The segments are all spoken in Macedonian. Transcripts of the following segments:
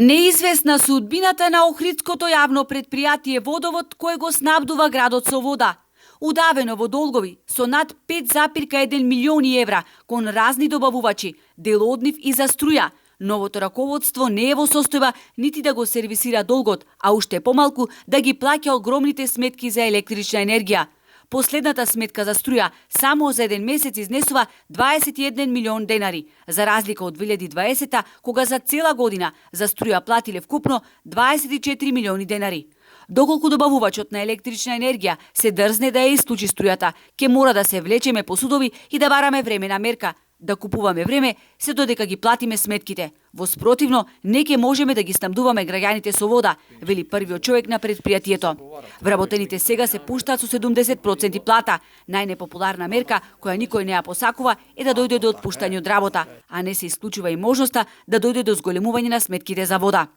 Неизвестна судбината на Охридското јавно предпријатие Водовод кој го снабдува градот со вода. Удавено во долгови со над 5,1 милиони евра кон разни добавувачи, дел од нив и за струја. Новото раководство не е во состојба нити да го сервисира долгот, а уште помалку да ги плаќа огромните сметки за електрична енергија. Последната сметка за струја само за еден месец изнесува 21 милион денари, за разлика од 2020 кога за цела година за струја платиле вкупно 24 милиони денари. Доколку добавувачот на електрична енергија се дрзне да ја исклучи струјата, ќе мора да се влечеме по судови и да бараме времена мерка, да купуваме време се додека ги платиме сметките. Во спротивно, не ќе можеме да ги снабдуваме граѓаните со вода, вели првиот човек на предпријатието. Вработените сега се пуштаат со 70% плата. Најнепопуларна мерка, која никој не ја посакува, е да дојде до отпуштање од работа, а не се исклучува и можноста да дојде до зголемување на сметките за вода.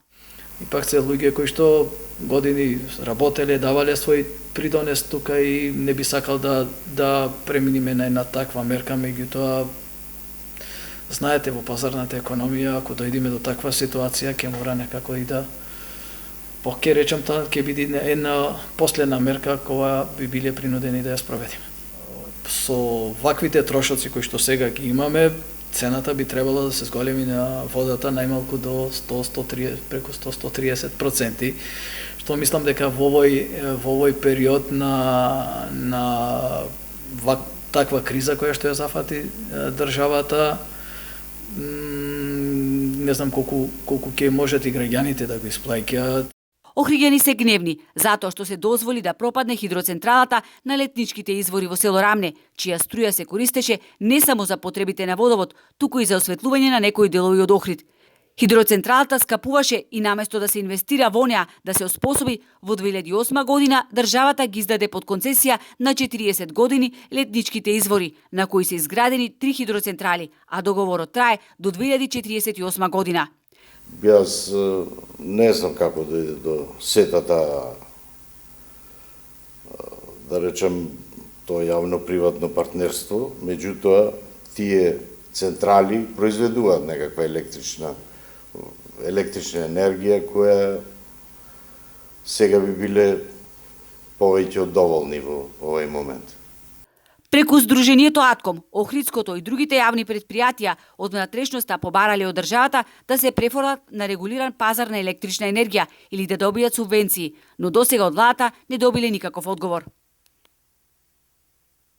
Ипак се луѓе кои што години работеле, давале свој придонес тука и не би сакал да преминиме на една таква мерка, меѓутоа знаете, во пазарната економија, ако дојдеме до таква ситуација, ќе мора некако и да ќе речам тоа, ќе биде една последна мерка која би биле принудени да ја спроведиме. Со ваквите трошоци кои што сега ги имаме, цената би требало да се зголеми на водата најмалку до 100-130, преку 100-130%, што мислам дека во овој период на таква криза која што ја зафати државата, не знам колку ќе можат и граѓаните да го исплаќаат. Охриѓани се гневни затоа што се дозволи да пропадне хидроцентралата на летничките извори во село Рамне, чија струја се користеше не само за потребите на водовод, туку и за осветлување на некои делови од Охрид. Хидроцентралата скапуваше и наместо да се инвестира во неа да се оспособи, во 2008 година државата ги издаде под концесија на 40 години летничките извори, на кои се изградени 3 хидроцентрали, а договорот трае до 2048 година. Јас не знам како дојде до сетата, да речем, тоа јавно-приватно партнерство, меѓутоа тие централи произведуваат некаква електрична енергија која сега би биле повеќе од доволни во овој момент. Преку Сдруженијето Атком, Охридското и другите јавни предпријатија од внатрешноста побарале од државата да се префрлат на регулиран пазар на електрична енергија или да добијат субвенции, но досега од владата не добиле никаков одговор.